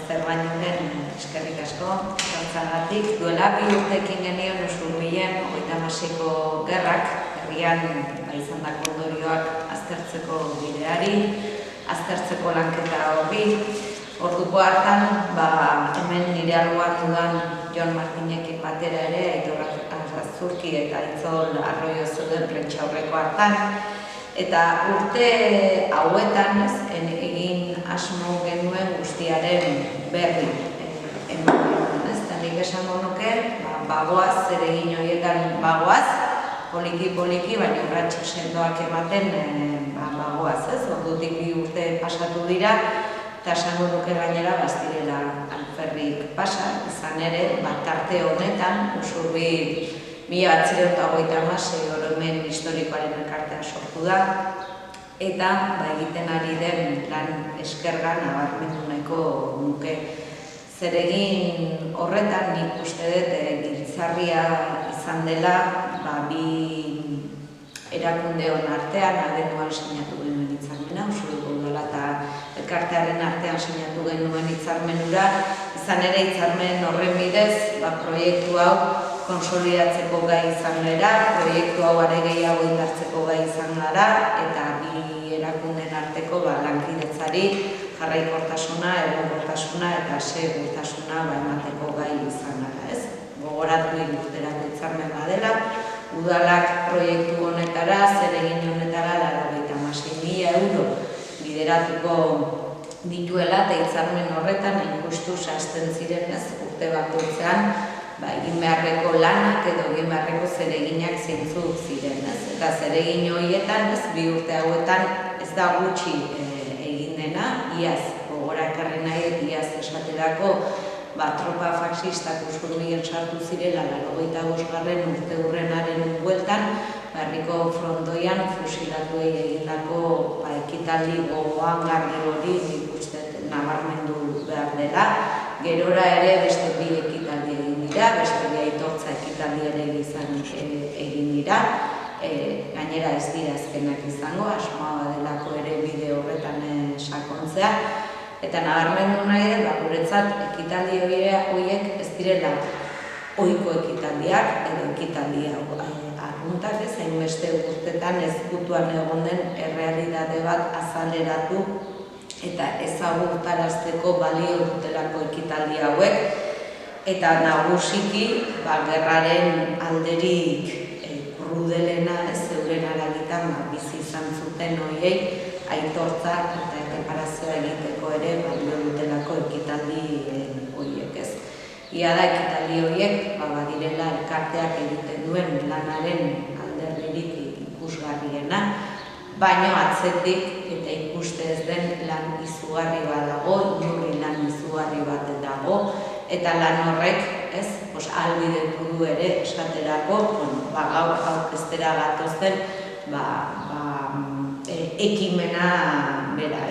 zer baino lehen eskerrik asko, etortzagatik. Duela 2 urtekin genion Usurbilen 36ko gerrak, herrian izandako ondorioak aztertzeko bideari, aztertzeko lanketa horri. Orduko hartan, hemen nire alboan dudan Jon Martinekin batera ere, Aitor Azurki eta Itzol Arroio zeuden prentsaurreko hartan. Eta urte hauetan egin asmo genuen guztiaren berri eman. Eta nik esango nuke, bagoaz, zer egin horietan bagoaz, poliki-poliki, baina urratxo sendoak ematen bagoaz. Ordutik 2 urte pasatu dira, eta esango nuke gainera baztirela alferrik pasa, izan ere, tarte honetan, Usurbil 1936 oroimen historikoaren elkartea sortu da, eta egiten ari den lan eskerga nabarmendu nahiko nuke. Zeregin horretan nik uste dut giltzarria izan dela bi erakundeon artean abenduan sinatu genuen hitzarmena, Usurbilgo udala eta elkartearen artean sinatu genuen hitzarmenura, izan ere hitzarmen horren bidez proiektu hau konsolidatzeko gai izan gara, proiektu hau are gehiago indartzeko gai izan gara, eta bi erakunden arteko lankidetzari jarraikortasuna, egonkortasuna eta segurtasuna emateko gai izan gara. Gogoratu urterako hitzarmen badela, udalak proiektu honetara, zeregin honetara 96.000 euro bideratuko dituela, eta hitzarmen horretan justu hasten ziren urte bakoitzean egin beharreko lanak edo egin beharreko zereginak zeintzuk ziren. Eta zeregin horietan, 2 urte hauetan ez da gutxi egin dena, iaz gogora ekarri nahi, iaz esaterako tropa faxistak Usurbilen sartu zirela 85. urte hurrenaren bueltan, herriko frontoian fusilatuei egindako ekitaldi gogoan garbi hori nik uste nabarmendu behar dela. Gerora ere beste 2 ekitaldi egin dira, beste 2 aitortza ekitaldi ere egin dira. Gainera ez dira azkenak izango, asmoa delako ere bide horretan sakontzea. Eta nabarmendu nahi dut, guretzat ekitaldi horiek ez direla ohiko ekitaldiak edo ekitaldi arruntak, hainbeste urtetan ezkutuan egon den errealitate bat azaleratu eta ezagutarazteko balio dutelako ekitaldi hauek, eta nagusiki gerraren alderik krudelena euren aragitan bizi izan zuten horiei aitortza eta erreparazioa egiteko ere balio dutelako ekitaldi horiek. Ia da ekitaldi horiek badirela elkarteak egiten duen lanaren alderdirik ikusgarriena, baino atzetik eta ikuste ez den lan izugarri bat dago, inurri lan izugarri bat dago, eta lan horrek ahalbidetu du ere esaterako gaur aurkeztera gatozen ekimena bera.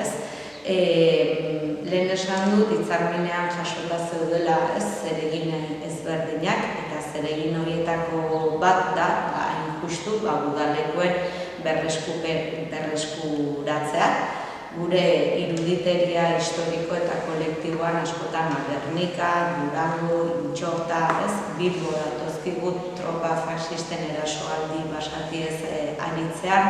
Lehen esan dut, hitzarmenean jasota zeudela zeregin ezberdinak, eta zeregin horietako bat da, hain justu, udalekuen berreskuratzea. Gure iruditeria historiko eta kolektiboan askotan Gernika, Durango, Intxorta, Bilbo datozkigut tropa faxisten erasoaldi basatiez aritzean,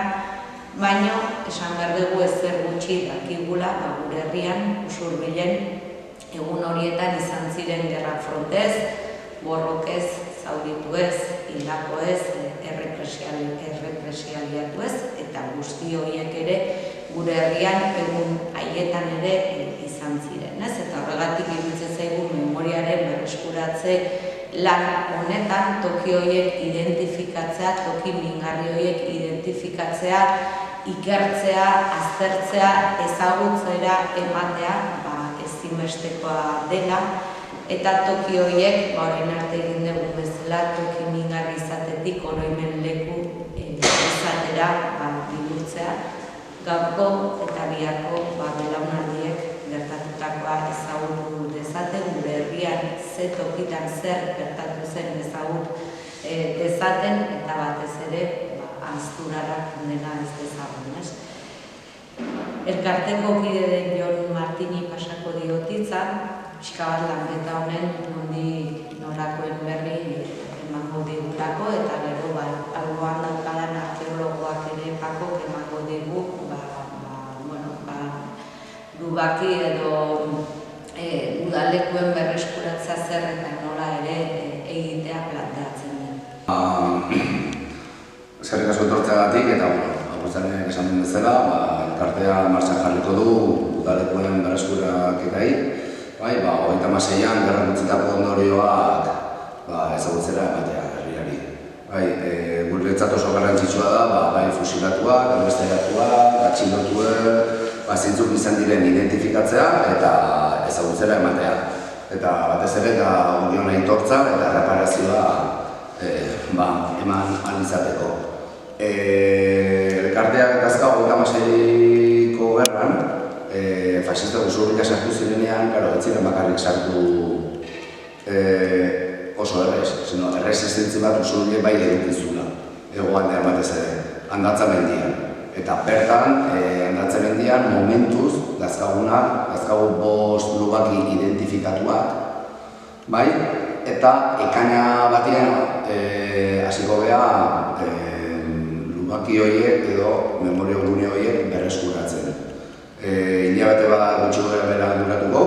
baina esan behar dugu ezer gutxi dakigula gure herrian, Usurbilen, egun horietan izan ziren gerra frontez, borrokez, zaurituez, hildakoez, errepresialiatuez, eta guzti horiek ere gure herrian egun haietan ere izan ziren. Eta horregatik iruditzen zaigu memoriaren berreskuratze lan honetan toki horiek identifikatzea, toki mingarri horiek identifikatzea, ikertzea, aztertzea, ezagutzera ematea ezinbestekoa dela, eta toki horiek orain arte egin dugu bezala toki mingarri izatetik oroimen leku izatera bihurtzea, gaurko eta biharko belaunaldiek gertatutakoa ezagutu dezaten, gure herrian ze tokitan zer gertatu zen ezagut dezaten, eta batez ere ahazturara dena ez dezagun. elkarteko kide den Jon Martini pasako diotitza, pixka bat lanketa honen nondik norakoen berri emango digutako, eta gero alboan daukadan arkeologoak ere pakok emango digu lubaki edo udalekuen berreskuratza zer eta nola ere egitea planteatzen den. Eskerrik asko etortzeagatik eta agurtzarenak esan den bezala, elkartea martxan jarriko du udalekuen berreskuraketai. 36an gerran utzitako ondorioak ezagutzera ematea herriari. Guretzat oso garrantzitsua da, bai fusilatuak, erbesteratuak, atxilotuak, zeintzuk izan diren identifikatzea eta ezagutzera ematea. Eta batez ere union aitortza eta reparazioa eman ahal izateko. Elkarteak dazkago 36ko gerran, faxistak usurrika sartu zirenean, ez ziren bakarrik sartu oso errez, erresistentzia bat usurrike bai edukizuna, hegoaldean batez ere, Handatza mendian. Eta bertan, Handatza mendian momentuz dazkagu 5 lubaki identifikatuak, eta ekaina batean hasiko geha lubaki horiek edo memoria gune horiek berreskuratzen. Hilabete bat gutxi bera duratuko,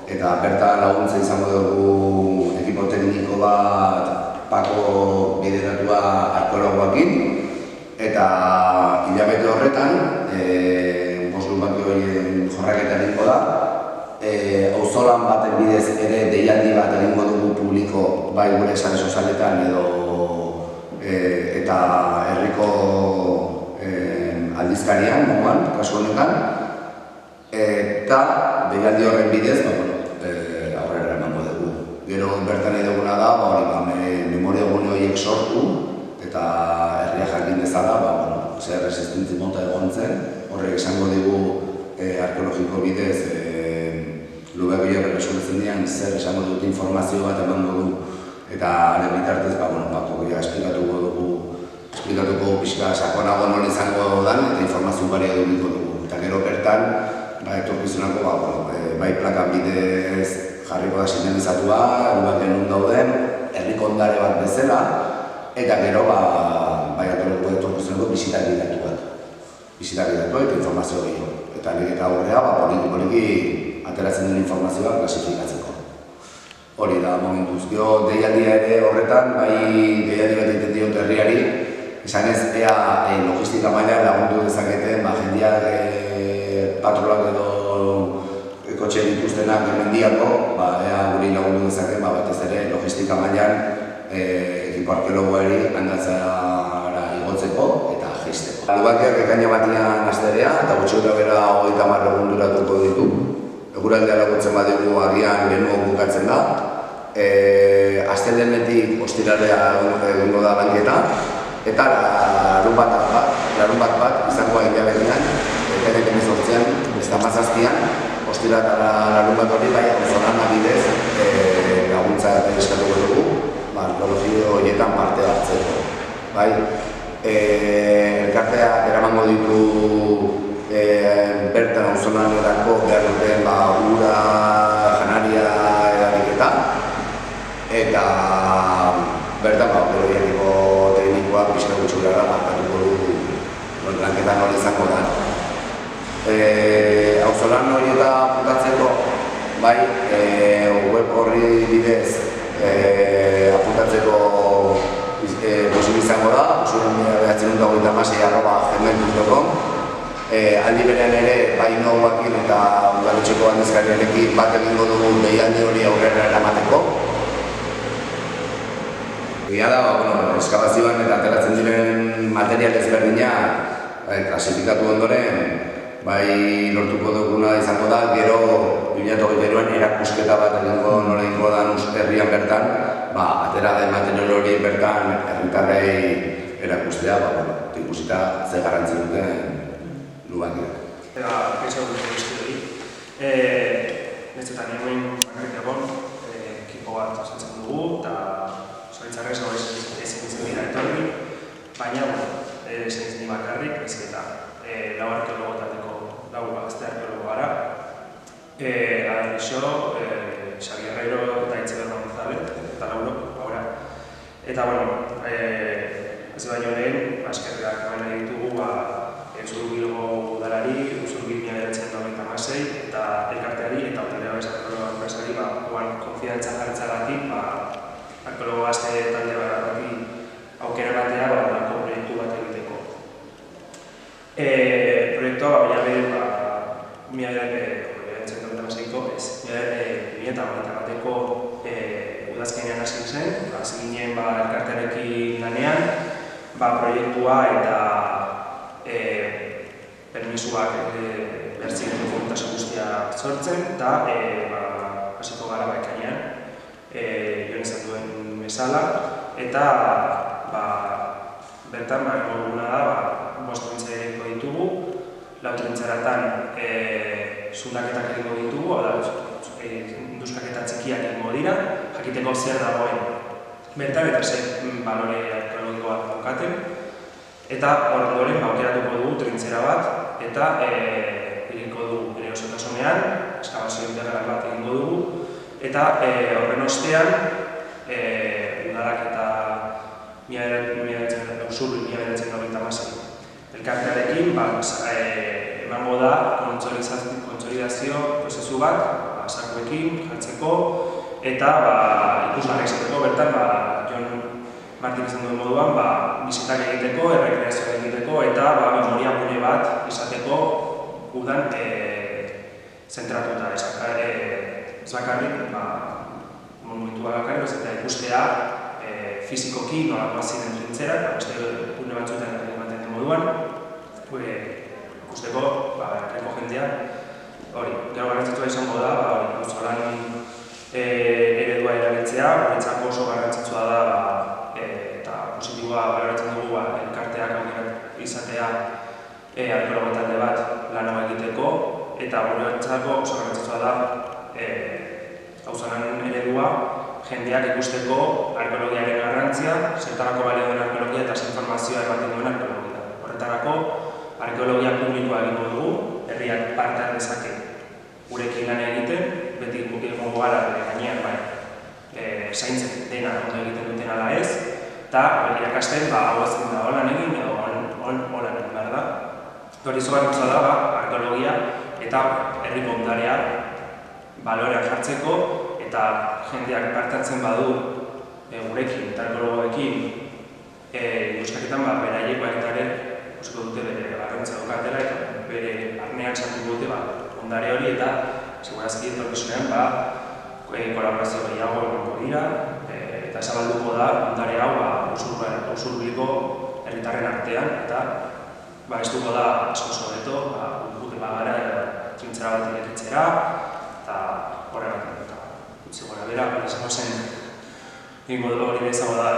eta bertan laguntza izango dugu ekipo tekniko bat pako bideratua arkeologoakin, eta hilabete horretan, 5 lubaki horien jorraketa egingo da, auzolan baten bidez ere deialdi bat egingo dugu publiko bai gure sare sozialetan eta herriko aldizkarian, kasu honetan, eta deialdi horren bidez aurrera emango dugu. Gero bertan nahi duguna da, memoria gune horiek sortu eta herria jakin dezala, zer resistentzi mota egon zen, horrek esango digu arkeologiko bidez lubegoiak berresuratzen dian zer esango dut informazio bat emango du, eta haren bitartez pakoia esplikatuko pixka sakonago nola izango dan eta informazio baria edukiko dugu. Eta gero bertan, etorkizunako bai plakan bidez jarriko da sinalizatua, lubaken nun dauden, herriko ondare bat bezala, eta gero bai etorkizunako bisitak bidatu bat. Bisitak bidatu eta informazio gehiago. Eta nik eta horrea poliki ateratzen den informazioa klasifikatzeko. Hori da momentuz. Gero deialdia ere horretan, bai deialdi bat egiten diot herriari, esan ez ea logistika mailan lagundu dezaketen, jendeak patrolak edo kotxe dituztenak mendiako, ea guri lagundu dezaken batez ere logistika mailan ekipo arkeologoari Handatzara igotzeko eta jaisteko. Lubakiak ekaina batian asterea eta gutxi bera 30 egun duratuko ditu. Eguraldea laguntzen badugu agian lehenago bukatzen da. Astelehenetik ostiralea egingo da lanketa eta larunbat bat izango hilabetean, ekainaren 18an, beste 17an, ostiratara larunbat hori bai auzolan bidez laguntza eskatuko dugu, arkeologio horietan parte hartzeko. Elkarteak eramango ditu bertan auzolanerako behar duten ura, janaria eragiketa, eta bertan arkeologiako teknikoak pixka gutxi gara markatuko du lanketan hori izango da. Auzolan horieta apuntatzeko, web horri bidez apuntatzeko posible izango da, usuren926@gmail.com. Aldi berean ere, bai noguakin eta udaletxeko handizkariarekin bat egingo dugu deialdi hori aurrera eramateko. Egia da, eskabazioan eta ateratzen diren material ezberdinak klasifikatu ondoren, bai lortuko duguna izango da, gero 2022an erakusketa bat nola egingo da herrian bertan, atera den material hori bertan herritarrei erakustea, ikusita ze garrantzi duten lubakiak. Eta, pesa dut guzti hori. Netzetan hemen bakarrik egon, ekipo bat osatzen dugu, eta zoritzarrez ezin dira etorri, baina, ezin bakarrik, ez eta lau arkeologo lau gazte arkeologo gara. Adalixo, Xabi Herrero eta Itziber González, eta Lauro, ahora. Eta, bueno, ez baino lehen, eskerrak eman ditugu Usurbilgo udalari, Usurbil 1996, eta elkarteari, eta Hotelera Arkeologo enpresari, konfidantza jartzagatik, arkeologo gazte talde bati aukera batea, lako proiektu bat egiteko. Proiektua, bateko udazkenean hasi zen, hasi ginen elkartearekin lanean, proiektua eta permisuak bertzien dokumentazio guztia sortzen, eta hasiko gara ekainean, joan izan duen bezala, eta bertan eguna da, 5 trintze ditugu, 4 trintzeratan zundaketak egingo ditugu, induskaketa txikiak egingo dira, jakiteko zer dagoen bertan eta zer balore arkeologikoak daukaten. Eta ondoren aukeratuko dugu trintzera bat eta egingo dugu bere osotasunean, eskabazio integral bat egingo dugu, eta horren ostean udalak eta Usurbil 1996 elkartearekin emango da kontsolidazio prozesu bat sakuekin jartzeko eta ikusgarri izateko bertan Jon Martin izan duen moduan bisitak egiteko, errekreazioa egiteko eta memoria gune bat izateko udan zentratuta ez bakarrik monumentua bakarrik eta ikustea fizikoki nolakoa ziren trintzerak, beste gune batzuetan ematen den moduan, ikusteko herriko jendea hori, gero garrantzitsua izango da, auzolan eredua erabiltzea, guretzako oso garrantzitsua da eta positiboa baloratzen dugu elkarteak aukera izatea arkeologo talde bat lan hau egiteko eta guretzako oso garrantzitsua da auzolan eredua jendeak ikusteko arkeologiaren garrantzia, zertarako balio duen arkeologia eta informazioa ematen duen arkeologia. Horretarako, arkeologia publikoa egingo dugu, herriak parte har dezake gurekin lan egiten, beti egongo gara bere gainean zaintzen dena ondo egiten duten ala ez, eta irakasten hau ezin da holan egin edo holan egin behar da. Hori izugarritza da arkeologia eta herriko ondarea baloreak jartzeko eta jendeak parte hartzen badu gurekin eta arkeologoekin indusketan beraieko egitaren usko dute bere garrantzia daukatela eta bere arnean sartuko dute ondare hori eta segurazki etorkizunean kolaborazio gehiago egongo dira eta zabalduko da ondare hau Usurbilgo herritarren artean eta estuko da asko hobeto gute bagara trintzera bat irekitzera eta horregatik eta utzi gora bera, izango zen hori izango da